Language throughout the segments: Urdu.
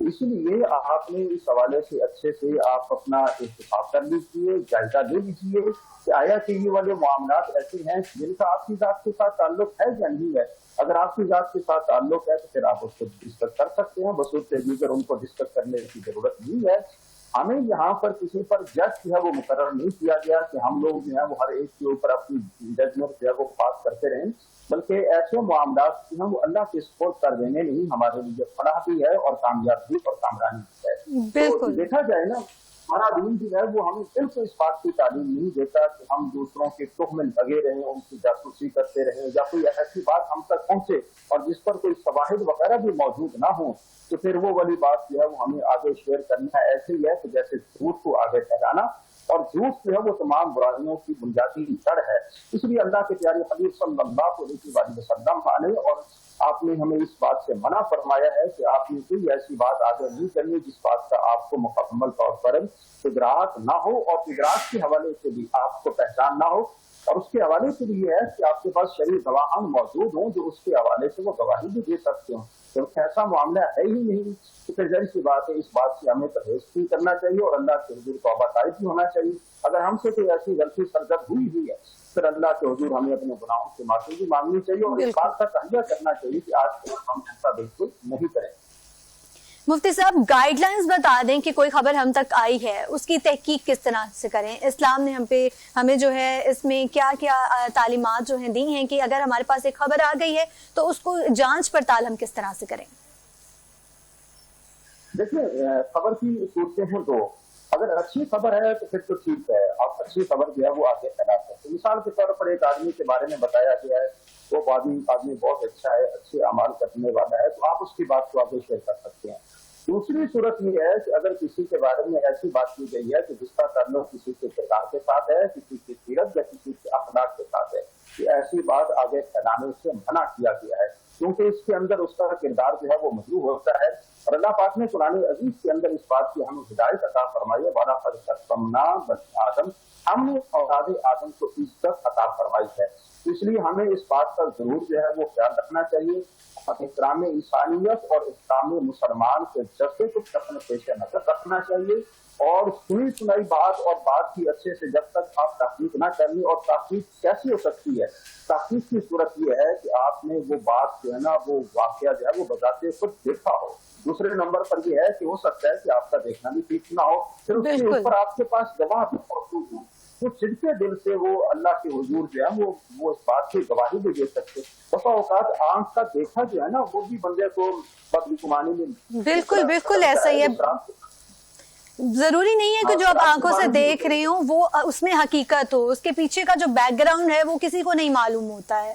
اس لیے آپ نے اس حوالے سے اچھے سے آپ اپنا احتساب کر لیجیے، جائزہ لے لیجیے کہ آیا کہ یہ والے معاملات ایسے ہیں جن کا آپ کی ذات کے ساتھ تعلق ہے یا نہیں ہے۔ اگر آپ کی ذات کے ساتھ تعلق ہے تو پھر آپ اس کو ڈسکس کر سکتے ہیں، بصورت دیگر ان کو ڈسکس کرنے کی ضرورت نہیں ہے۔ ہمیں یہاں پر کسی پر جج جو ہے وہ مقرر نہیں کیا گیا کہ ہم لوگ جو ہے وہ ہر ایک کے اوپر اپنی ججمنٹ جو ہے وہ پاس کرتے رہیں، بلکہ ایسے معاملات جو ہیں وہ اللہ کے سپورٹ کر دینے نہیں ہمارے لیے فلاح بھی ہے اور کامیابی اور کامرانی بھی ہے۔ بالکل دیکھا جائے نا، ہمارا دین جو ہے وہ ہمیں بالکل اس بات کی تعلیم نہیں دیتا کہ ہم دوسروں کے تخم میں لگے رہیں، ان کی جاسوسی کرتے رہیں، یا کوئی ایسی بات ہم تک پہنچے اور جس پر کوئی شواہد وغیرہ بھی موجود نہ ہوں تو پھر وہ والی بات جو ہے وہ ہمیں آگے شیئر کرنا ایسے ہی ہے کہ جیسے جھوٹ کو آگے پھیلانا، اور جھوٹ جو ہے وہ تمام برائیوں کی بنیادی جڑ ہے۔ اس لیے اللہ کے پیارے حبیب صلی اللہ علیہ وسلم نے اور آپ نے ہمیں اس بات سے منع فرمایا ہے کہ آپ نے کوئی ایسی بات آگے نہیں کرنی جس بات کا آپ کو مکمل طور پر ادراک نہ ہو اور ادراک کے حوالے سے بھی آپ کو پہچان نہ ہو، اور اس کے حوالے سے بھی یہ ہے کہ آپ کے پاس شرعی گواہان موجود ہوں جو اس کے حوالے سے وہ گواہی بھی دے سکتے ہوں۔ کیونکہ ایسا معاملہ ہے ہی نہیں تو پھر ظاہر سی بات ہے اس بات سے ہمیں پرہیز بھی کرنا چاہیے اور اللہ کے حضور توبہ طائب بھی ہونا چاہیے۔ اگر ہم سے کوئی ایسی غلطی سرزد ہوئی ہے پھر اللہ کے حضور ہمیں اپنے گناہوں سے معافی بھی مانگنی چاہیے اور اس بات کا تہیہ کرنا چاہیے کہ آج کے ہم ایسا بالکل نہیں کریں۔ مفتی صاحب گائیڈ لائنز بتا دیں کہ کوئی خبر ہم تک آئی ہے اس کی تحقیق کس طرح سے کریں، اسلام نے ہمیں جو ہے اس میں کیا کیا تعلیمات جو ہیں دی ہیں کہ اگر ہمارے پاس ایک خبر آ گئی ہے تو اس کو جانچ پڑتال ہم کس طرح سے کریں؟ دیکھیں خبر کی صورتیں ہیں دو، اگر اچھی خبر ہے تو پھر تو ٹھیک ہے، آپ اچھی خبر جو ہے وہ آگے پھیلا سکتے ہیں۔ مثال کے طور پر ایک آدمی کے بارے میں بتایا گیا ہے، وہ آدمی بہت اچھا ہے، اچھے اعمال کرنے والا ہے، تو آپ اس کی بات کو آگے شیئر کر سکتے ہیں۔ دوسری صورت یہ ہے کہ اگر کسی کے بارے میں ایسی بات کی گئی ہے کہ جس کا تعلق کسی کے کردار کے ساتھ ہے، کسی کی سیرت یا کسی کے اخلاق کے ساتھ ہے، کہ ایسی بات آگے پھیلانے سے منع کیا گیا ہے، کیونکہ اس کے اندر اس کا کردار جو ہے وہ مجروح ہوتا ہے، اور اللہ پاک نے قرآن عزیز کے اندر اس بات کی ہمیں ہدایت عطا فرمائی ہے، وَلَقَدْ كَرَّمْنَا بَنِي آدم، ہم نے اولاد آدم کو عزت عطا فرمائی ہے۔ اس لیے ہمیں اس بات کا ضرور جو ہے وہ خیال رکھنا چاہیے، احترام انسانیت اور احترام مسلمان کے جذبے کو اپنے پیش نظر رکھنا چاہیے، اور سنی سنائی بات اور بات کی اچھے سے جب تک آپ تحقیق نہ کرنی، اور تحقیق کیسی ہو سکتی ہے؟ تحقیق کی صورت یہ ہے کہ آپ نے وہ بات جو ہے نا وہ واقعہ جو ہے وہ بذات خود دیکھا ہو۔ دوسرے نمبر پر یہ ہے کہ ہو سکتا ہے کہ آپ کا دیکھنا بھی ٹھیک نہ ہو، پھر اس کے اوپر آپ کے پاس گواہ بھی موجود ہوں، وہ سچے دل سے وہ اللہ کے حضور جو ہے وہ اس بات کی گواہی بھی دے سکتے۔ بسا اوقات آنکھ کا دیکھا جو ہے نا وہ بھی بندے کو بدگمانی میں بالکل ایسا ہی ہے۔ ضروری نہیں ہے کہ جو آپ آنکھوں سے دیکھ رہے ہوں وہ اس میں حقیقت ہو، اس کے پیچھے کا جو بیک گراؤنڈ ہے وہ کسی کو نہیں معلوم ہوتا ہے۔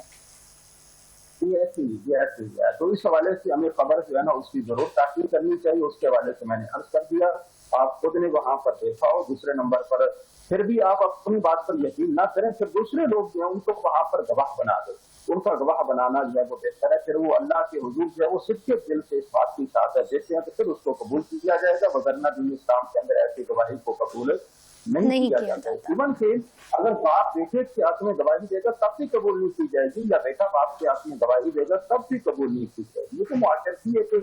یہ ایسی ہے، تو اس حوالے سے ہمیں خبر جو ہے نا اس کی ضرور تحقیق کرنی چاہیے۔ اس کے حوالے سے میں نے عرض کر دیا، آپ خود نے وہاں پر دیکھا ہو۔ دوسرے نمبر پر پھر بھی آپ اپنی بات پر یقین نہ کریں، پھر دوسرے لوگ جو ہیں ان کو وہاں پر گواہ بنا دیں، ان کا گواہ بنانا جو ہے وہ بہتر ہے۔ پھر وہ اللہ کے حضور جو ہے وہ سچے دل سے اس بات کی شہادت دیتے ہیں تو پھر اس کو قبول کیا جائے گا، وگرنہ دین اسلام کے اندر ایسی گواہی کو قبول نہیں کیا جاتا۔ ایون کہ اگر باپ بیٹے کے ہاتھ میں گواہی دے گا تب بھی قبول نہیں کی جائے گی، یا بیٹا باپ کے ہاتھ میں گواہی دے گا تب بھی قبول نہیں کی جائے گی۔ یہ تو معاشرتی ایک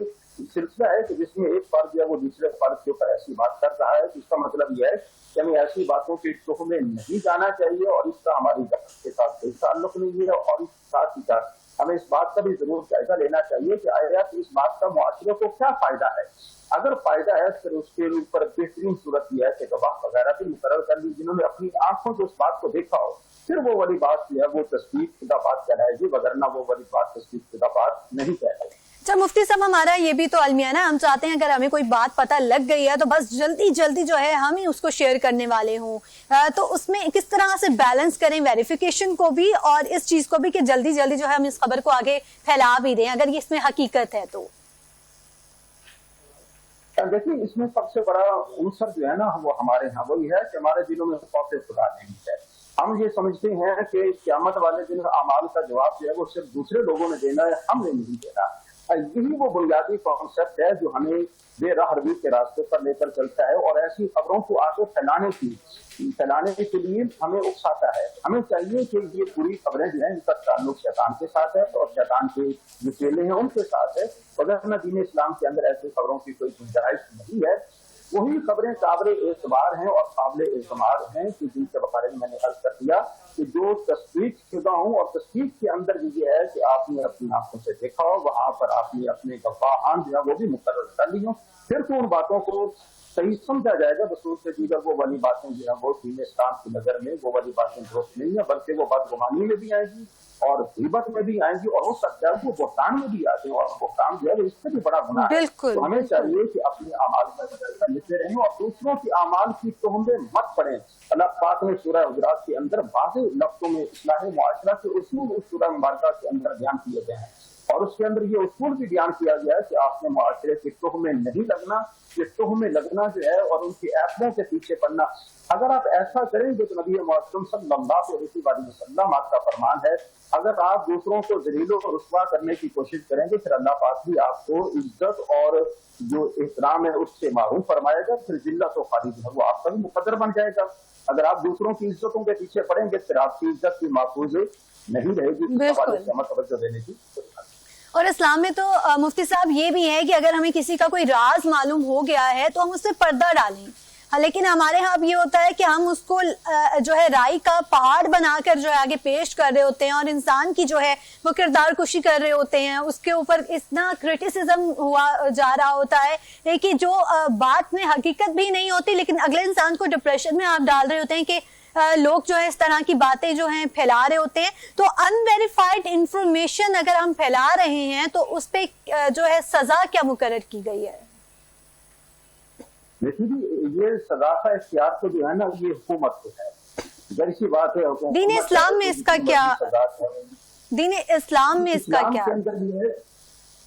سلسلہ ہے کہ جس میں ایک فرد جو ہے وہ دوسرے فرد کے اوپر ایسی بات کر رہا ہے، جس کا مطلب یہ ہے کہ ہمیں ایسی باتوں کے تخم میں نہیں جانا چاہیے، اور اس کا ہماری ذات کے ساتھ کوئی تعلق نہیں ہے، اور اس ساتھ ہی ساتھ ہمیں اس بات کا بھی ضرور جائزہ لینا چاہیے کہ آیا کہ اس بات کا معاشرے کو کیا فائدہ ہے۔ اگر فائدہ ہے پھر اس کے اوپر بہترین صورت یہ ہے کہ گواہ وغیرہ بھی مقرر کر لی جنہوں نے اپنی آنکھوں سے اس بات کو دیکھا ہو، پھر وہ والی بات جو ہے وہ تصدیق شدہ بات کہلائے گی، وگرنہ وہ والی بات تصدیق شدہ بات نہیں کہلائے گی۔ اچھا مفتی صاحب، ہمارا یہ بھی تو المیہ نا، ہم چاہتے ہیں اگر ہمیں کوئی بات پتہ لگ گئی ہے تو بس جلدی جو ہے ہم ہی اس کو شیئر کرنے والے ہوں، تو اس میں کس طرح سے بیلنس کریں ویریفیکیشن کو بھی اور اس چیز کو بھی کہ جلدی جو ہے ہم اس خبر کو آگے پھیلا بھی دیں اگر یہ اس میں حقیقت ہے تو؟ دیکھیں اس میں سب سے بڑا عنصر جو ہے نا وہ ہمارے ہاں وہی ہے کہ ہمارے دلوں میں خوف خدا نہیں ہے۔ ہم یہ سمجھتے ہیں کہ قیامت والے دن اعمال کا جواب جو ہے وہ صرف دوسرے لوگوں نے دینا ہے، ہم نے نہیں دینا۔ یہی وہ بنیادی کانسیپٹ ہے جو ہمیں بے راہ روی کے راستے پر لے کر چلتا ہے اور ایسی خبروں کو آگے پھیلانے کے لیے ہمیں اکساتا ہے. ہمیں چاہیے کہ یہ پوری خبریں جو ہیں ان کا تعلق شیطان کے ساتھ ہے اور شیطان کے جو چیلے ہیں ان کے ساتھ ہے. وگرنہ دین اسلام کے اندر ایسی خبروں کی کوئی گنجائش نہیں ہے. وہی خبریں قابل اعتبار ہیں اور قابل اعتماد ہیں کہ جن کے بارے میں نے عرض کر دیا کہ جو تصدیق شدہ ہوں اور تصدیق کے اندر بھی یہ ہے کہ آپ نے اپنی آنکھوں سے دیکھا ہو, وہاں پر آپ نے اپنے گواہان جو ہے وہ بھی مقرر کر لی ہوں. پھر تو ان باتوں کو صحیح سمجھا جائے گا. بخصوص سے دیگر وہ والی باتیں جو ہیں وہ دین اسلام کی نظر میں وہ والی باتیں درست نہیں ہیں, بلکہ وہ بدگمانی میں بھی آئیں گی اور غیبت میں بھی آئیں گی اور ہو سکتا ہے وہ بہتان میں بھی آتے ہیں اور بہتان جو ہے اس سے بھی بڑا گناہ ہے. تو ہمیں چاہیے کہ اپنے اعمال کا لکھتے رہیں اور دوسروں کے اعمال کی تہمتیں مت پڑیں. اللہ پاک نے سورہ حجرات کے اندر واضح لفظوں میں اصلاح معاشرہ کے اصول اس سورہ مبارکہ کے اندر بیان کیے گئے ہیں اور اس کے اندر یہ اصول بھی بیان کیا گیا ہے کہ آپ نے معاشرے کی تہمیں نہیں لگنا. یہ تہمیں لگنا جو ہے اور ان کی ایپوں کے پیچھے پڑنا, اگر آپ ایسا کریں گے تو نبی معصوم صلی اللہ علیہ وسلم آپ کا فرمان ہے اگر آپ دوسروں کو ذلیل و رسوا کرنے کی کوشش کریں گے پھر اللہ پاک بھی آپ کو عزت اور جو احترام ہے اس سے محروم فرمائے گا. پھر ذلت و خاری جو ہے وہ آپ کا بھی مقدر بن جائے گا. اگر آپ دوسروں کی عزتوں کے پیچھے پڑیں گے پھر آپ کی عزت بھی محفوظ نہیں رہے گی. اس حوالے سے ہمیں توجہ دینے کی. اور اسلام میں تو مفتی صاحب یہ بھی ہے کہ اگر ہمیں کسی کا کوئی راز معلوم ہو گیا ہے تو ہم اس سے پردہ ڈالیں, لیکن ہمارے ہاں اب یہ ہوتا ہے کہ ہم اس کو جو ہے رائی کا پہاڑ بنا کر جو ہے آگے پیش کر رہے ہوتے ہیں اور انسان کی جو ہے وہ کردار کشی کر رہے ہوتے ہیں. اس کے اوپر اتنا کرٹیسزم ہوا جا رہا ہوتا ہے کہ جو بات میں حقیقت بھی نہیں ہوتی لیکن اگلے انسان کو ڈپریشن میں آپ ڈال رہے ہوتے ہیں کہ لوگ جو ہے اس طرح کی باتیں جو ہیں پھیلا رہے ہوتے ہیں. تو ان ویریفائڈ انفارمیشن اگر ہم پھیلا رہے ہیں تو اس پہ جو ہے سزا کیا مقرر کی گئی ہے؟ دیکھیے یہ سزا کا اختیار تو جو ہے نا یہ حکومت کو ہے. ظاہر سی بات ہے دین اسلام میں اس کا کیا دین اسلام میں اس کا کیا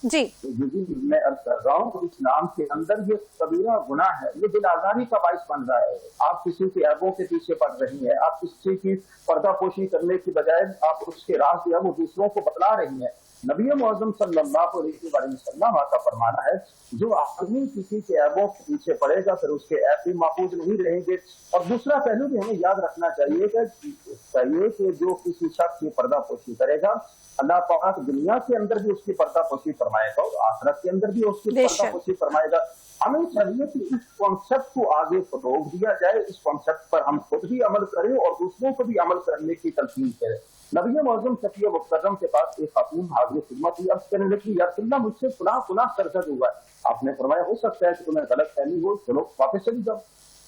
جی میں عرض کر رہا ہوں اسلام کے اندر یہ کبیرہ گناہ ہے, یہ دل آزاری کا باعث بن رہا ہے. آپ کسی کے عیبوں کے پیچھے پڑ رہی ہیں, آپ کسی کی پردہ پوشی کرنے کی بجائے آپ اس کے راز جو ہے وہ دوسروں کو بتلا رہی ہیں. نبی معظم صلی اللہ علیہ وسلم کا فرمانا ہے جو آدمی کسی کے عیبوں کے پیچھے پڑے گا پھر اس کے عیب بھی محفوظ نہیں رہیں گے. اور دوسرا پہلو بھی ہمیں یاد رکھنا چاہیے کہ جو کسی شخص کی پردہ پوشی کرے گا اللہ پاک دنیا کے اندر بھی اس کی پردہ پوشی فرمائے گا اور آخرت کے اندر بھی اس کی پردہ پوشی فرمائے گا. ہمیں چاہیے کہ اس کانسیپٹ کو آگے فروغ دیا جائے, اس کانسیپٹ پر ہم خود بھی عمل کریں اور دوسروں کو بھی عمل کرنے کی تلقین کریں. نبی معظم صفی مکرم کے پاس ایک خاتون حاضر خدمت ہوئی, عرض کرنے لگی یا رسول اللہ مجھ سے فلاں سرزد ہوا ہے. آپ نے فرمایا ہو سکتا ہے کہ تمہیں غلط فہمی ہو, چلو واپس چلی جاؤ.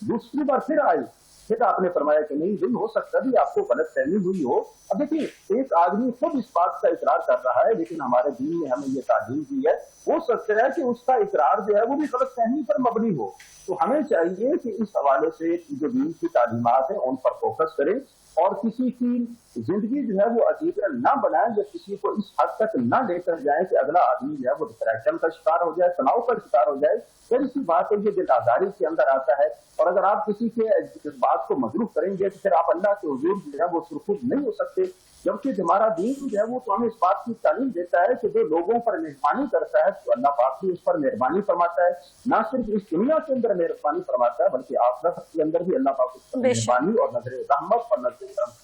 دوسری بار پھر آئی, پھر آپ نے فرمایا کہ نہیں دن ہو سکتا بھی آپ کو غلط فہمی ہوئی ہو. اب دیکھیے ایک آدمی خود اس بات کا اقرار کر رہا ہے لیکن ہمارے دین نے ہمیں یہ تعلیم دی ہے ہو سکتا ہے کہ اس کا اقرار جو ہے وہ بھی غلط فہمی پر مبنی ہو. تو ہمیں چاہیے کہ اس حوالے سے جو دین کی تعلیمات ہیں ان پر فوکس کریں اور کسی کی زندگی جو ہے وہ عجیب نہ بنائیں یا کسی کو اس حد تک نہ لے کر جائیں کہ اگلا آدمی جو ہے وہ ڈپریشن کا شکار ہو جائے, تناؤ کا شکار ہو جائے. پھر اسی بات ہے یہ دل آزاری کے اندر آتا ہے. اور اگر آپ کسی کے اس بات کو مجروح کریں گے تو پھر آپ اللہ کے حضور جو ہے وہ سرخود نہیں ہو سکتے. جبکہ ہمارا دین جو ہے وہ تو ہمیں اس بات کی تعلیم دیتا ہے کہ جو لوگوں پر مہربانی کرتا ہے تو اللہ پاک بھی اس پر مہربانی فرماتا ہے. نہ صرف اس دنیا کے اندر مہربانی فرماتا ہے بلکہ آخرت کے اندر بھی اللہ پاک اس پر مہربانی اور نظر رحمت اور نظر کرم.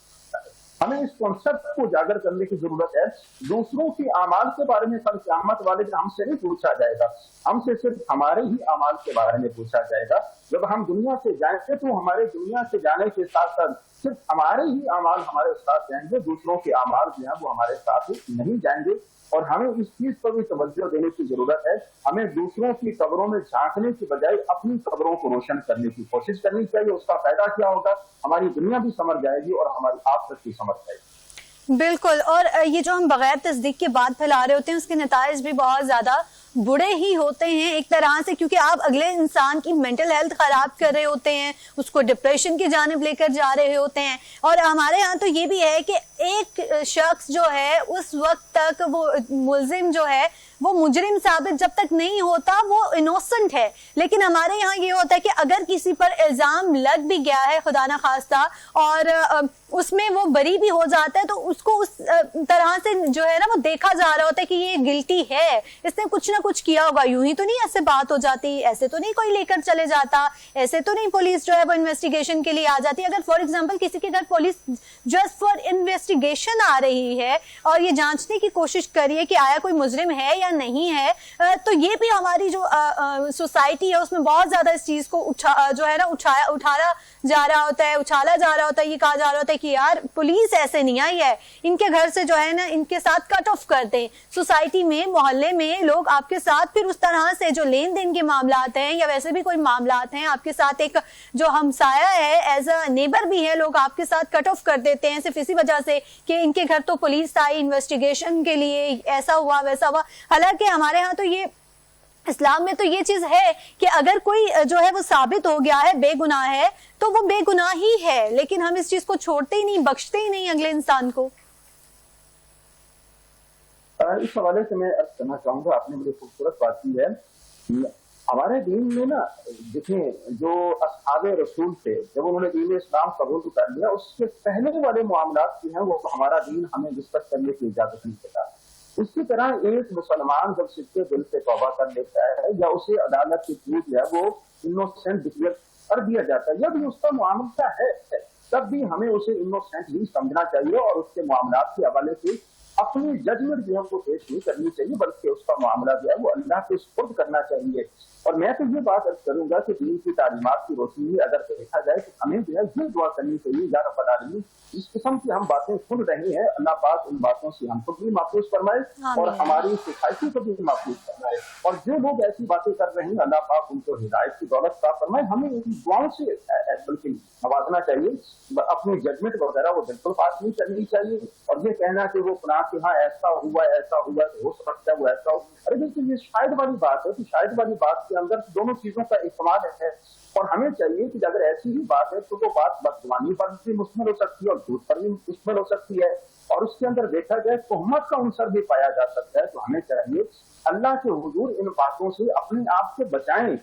ہمیں اس کانسیپٹ کو اجاگر کرنے کی ضرورت ہے. دوسروں کے اعمال کے بارے میں کل قیامت والے دن ہم سے نہیں پوچھا جائے گا, ہم سے صرف ہمارے ہی اعمال کے بارے میں پوچھا جائے گا. جب ہم دنیا سے جائیں گے تو ہمارے دنیا سے جانے کے ساتھ ساتھ صرف ہمارے ہی اعمال ہمارے ساتھ جائیں گے, دوسروں کے اعمال جو ہیں وہ ہمارے ساتھ نہیں جائیں گے. اور ہمیں اس چیز پر بھی توجہ دینے کی ضرورت ہے. ہمیں دوسروں کی قبروں میں جھانکنے کی بجائے اپنی قبروں کو روشن کرنے کی کوشش کرنی چاہیے. اس کا فائدہ کیا ہوگا, ہماری دنیا بھی سنور جائے گی اور ہماری آخرت بھی سنور جائے گی. بالکل. اور یہ جو ہم بغیر تصدیق کے بات پھیلا رہے ہوتے ہیں اس کے نتائج بھی بہت زیادہ برے ہی ہوتے ہیں ایک طرح سے, کیونکہ آپ اگلے انسان کی مینٹل ہیلتھ خراب کر رہے ہوتے ہیں, اس کو ڈپریشن کی جانب لے کر جا رہے ہوتے ہیں. اور ہمارے ہاں تو یہ بھی ہے کہ ایک شخص جو ہے اس وقت تک وہ ملزم جو ہے وہ مجرم ثابت جب تک نہیں ہوتا وہ انوسنٹ ہے. لیکن ہمارے یہاں یہ ہوتا ہے کہ اگر کسی پر الزام لگ بھی گیا ہے خدا نہ خواستہ اور اس میں وہ بری بھی ہو جاتا ہے تو اس کو اس طرح سے جو ہے نا وہ دیکھا جا رہا ہوتا ہے کہ یہ گلٹی ہے, اس نے کچھ نہ کچھ کیا ہوگا. یوں ہی تو نہیں ایسے بات ہو جاتی, ایسے تو نہیں کوئی لے کر چلے جاتا, ایسے تو نہیں پولیس جو ہے وہ انویسٹیگیشن کے لیے آ جاتی. اگر فار ایگزامپل کسی کے گھر پولیس جسٹ فار انویسٹیگیشن آ رہی ہے اور یہ جانچنے کی کوشش کریے کہ آیا کوئی مجرم ہے یا نہیں ہے, تو یہ بھی ہماری جو سوسائٹی ہے اس میں بہت زیادہ اس چیز کو جو ہے نا اٹھایا جا رہا ہوتا ہے, اچھالا جا رہا ہوتا ہے. یہ کہا جا رہا ہوتا ہے کہ یار پولیس ایسے نہیں آئی ہے, ان کے گھر سے جو ہے نا ان کے ساتھ کٹ آف کر دیں. سوسائٹی میں, محلے میں لوگ آپ کے ساتھ پھر اس طرح سے جو لین دین کے معاملات ہیں یا ویسے بھی کوئی معاملات ہیں آپ کے ساتھ, ایک جو ہمسایہ ہے ایز اے نیبر بھی ہے, لوگ آپ کے ساتھ کٹ آف کر دیتے ہیں صرف اسی وجہ سے کہ ان کے گھر تو پولیس آئی انویسٹیگیشن کے لیے, ایسا ہوا ویسا ہوا. حالانکہ ہمارے ہاں تو یہ اسلام میں تو یہ چیز ہے کہ اگر کوئی جو ہے وہ ثابت ہو گیا ہے بے گناہ ہے تو وہ بے گناہ ہی ہے, لیکن ہم اس چیز کو چھوڑتے ہی نہیں, بخشتے ہی نہیں اگلے انسان کو. اس حوالے سے میں عرض کرنا چاہوں گا, آپ نے بڑی خوبصورت بات کی ہے. ہمارے دین میں نا دیکھیں جو اصحاب رسول تھے جب انہوں نے دین اسلام قبول کر لیا اس کے پہلے والے معاملات کی ہیں وہ ہمارا دین ہمیں ڈسکس کرنے کی اجازت نہیں دیتا. اسی طرح ایک مسلمان جب سچے دل سے توبہ کر لیتا ہے یا اسے عدالت کی جھوٹ ہے وہ انوسینٹ ڈکلیئر کر دیا جاتا ہے, جب اس کا معاملہ ہے تب بھی ہمیں اسے انوسینٹ ہی سمجھنا چاہیے اور اس کے معاملات کے حوالے سے اپنی ججمنٹ جو ہے وہ پیش نہیں کرنی چاہیے بلکہ اس کا معاملہ جو ہے وہ اللہ کے سپرد کرنا چاہیے. اور میں تو یہ بات عرض کروں گا کہ دین کی تعلیمات کی روشنی میں اگر دیکھا جائے تو ہمیں جو ہے یہ دعا کرنی چاہیے یا رب العالمین جس قسم کی ہم باتیں سن رہے ہیں اللہ پاک ان باتوں سے ہم کو بھی محفوظ فرمائے اور ہماری سوسائٹی کو بھی محفوظ فرمائے, اور جو لوگ ایسی باتیں کر رہے ہیں اللہ پاک ان کو ہدایت کی دولت عطا فرمائے. ہمیں ان دعاؤں سے بلکہ نوازنا چاہیے, اپنی ججمنٹ وغیرہ وہ بالکل پاس نہیں کرنی چاہیے. اور یہ کہنا کہ وہ فلاں کے ہاں ایسا ہوا ہو سکتا ہے وہ ایسا ہو, ارے بالکل یہ شاید والی بات ہے کہ شاید والی بات کے اندر دونوں چیزوں کا اعتماد ہے. اور ہمیں چاہیے کہ اگر ایسی ہی بات ہے تو وہ بات بدگمانی پر بھی مشتمل ہو سکتی ہے اور جھوٹ پر بھی مشتمل ہو سکتی ہے, اور اس کے اندر دیکھا جائے تہمت کا عنصر بھی پایا جا سکتا ہے. تو ہمیں چاہیے اللہ کے حضور ان باتوں سے اپنے آپ کو بچائیں.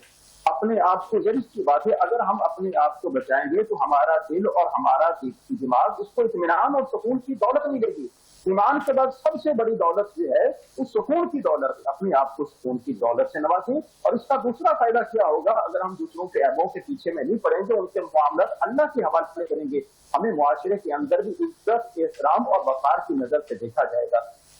اپنے آپ کو ضرور کی بات ہے اگر ہم اپنے آپ کو بچائیں گے تو ہمارا دل اور ہمارا دماغ اس کو اطمینان اور سکون کی دولت ملے گی. ایمان کے بعد سب سے بڑی دولت جو ہے اس سکون کی دولت, اپنے آپ کو سکون کی دولت سے نوازیں. اور اس کا دوسرا فائدہ کیا ہوگا, اگر ہم دوسروں کے عیبوں کے پیچھے میں نہیں پڑیں گے, ان کے معاملات اللہ کے حوالے کریں گے, ہمیں معاشرے کے اندر بھی عزت, احترام اور وقار کی نظر سے دیکھا جائے گا.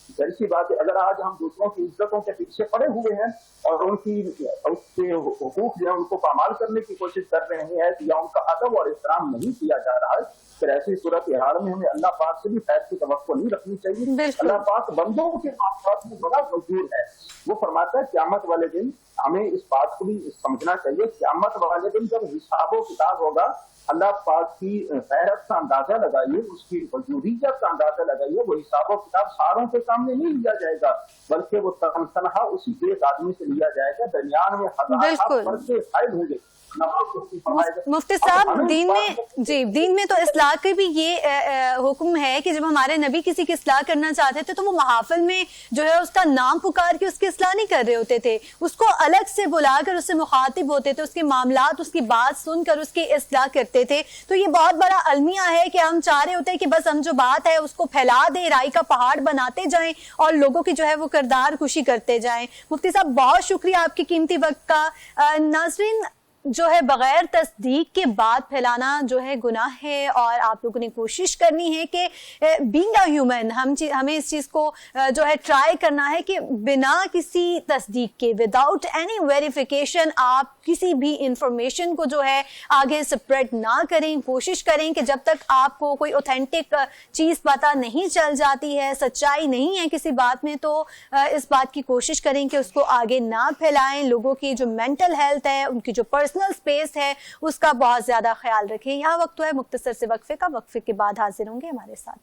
ظاہر سی بات ہے اگر آج ہم دوسروں کی عزتوں کے پیچھے پڑے ہوئے ہیں اور ان کے حقوق جو ہے ان کو پامال کرنے کی کوشش کر رہے ہیں یا ان کا ادب اور احترام نہیں کیا جا رہا ہے, پھر ایسی صورت حال میں ہمیں اللہ پاک سے بھی خیر کی توقع نہیں رکھنی چاہیے. اللہ پاک بندوں کے معاملات میں بڑا وجود ہے. وہ فرماتا ہے قیامت والے دن ہمیں اس بات کو بھی سمجھنا چاہیے, قیامت والے دن جب حساب و کتاب ہوگا اللہ پاک کی غیرت کا اندازہ لگائیے, اس کی وجودیت کا اندازہ لگائیے. وہ حساب و کتاب ساروں کے سامنے نہیں لیا جائے گا بلکہ وہ تنہا اسی ایک آدمی سے لیا جائے گا, درمیان میں ہزار فرق فائد ہوں گے. مفتی صاحب دین میں تو اصلاح کے بھی یہ حکم ہے کہ جب ہمارے نبی کسی کی اصلاح کرنا چاہتے تھے تو وہ محافل میں جو ہے اس کا نام پکار کے اس کی اصلاح نہیں کر رہے ہوتے تھے, اس کو الگ سے بلا کر اس سے مخاطب ہوتے تھے, اس کے معاملات اس کی بات سن کر اس کی اصلاح کرتے تھے. تو یہ بہت بڑا المیہ ہے کہ ہم چاہ رہے ہوتے ہیں کہ بس ہم جو بات ہے اس کو پھیلا دیں, رائی کا پہاڑ بناتے جائیں اور لوگوں کی جو ہے وہ کردار کشی کرتے جائیں. مفتی صاحب بہت شکریہ آپ کی قیمتی وقت کا. ناظرین جو ہے بغیر تصدیق کے بات پھیلانا جو ہے گناہ ہے, اور آپ لوگوں نے کوشش کرنی ہے کہ بینگ اے ہیومن ہمیں اس چیز کو جو ہے ٹرائی کرنا ہے کہ بنا کسی تصدیق کے, وداؤٹ اینی ویریفیکیشن آپ کسی بھی انفارمیشن کو جو ہے آگے سپریڈ نہ کریں. کوشش کریں کہ جب تک آپ کو کوئی اوتھینٹک چیز پتہ نہیں چل جاتی ہے, سچائی نہیں ہے کسی بات میں, تو اس بات کی کوشش کریں کہ اس کو آگے نہ پھیلائیں. لوگوں کی جو مینٹل ہیلتھ ہے, ان کی جو پرسنل اسپیس ہے, اس کا بہت زیادہ خیال رکھیں. یہاں وقت ہے مختصر سے وقفے کا, وقفے کے بعد حاضر ہوں گے ہمارے ساتھ.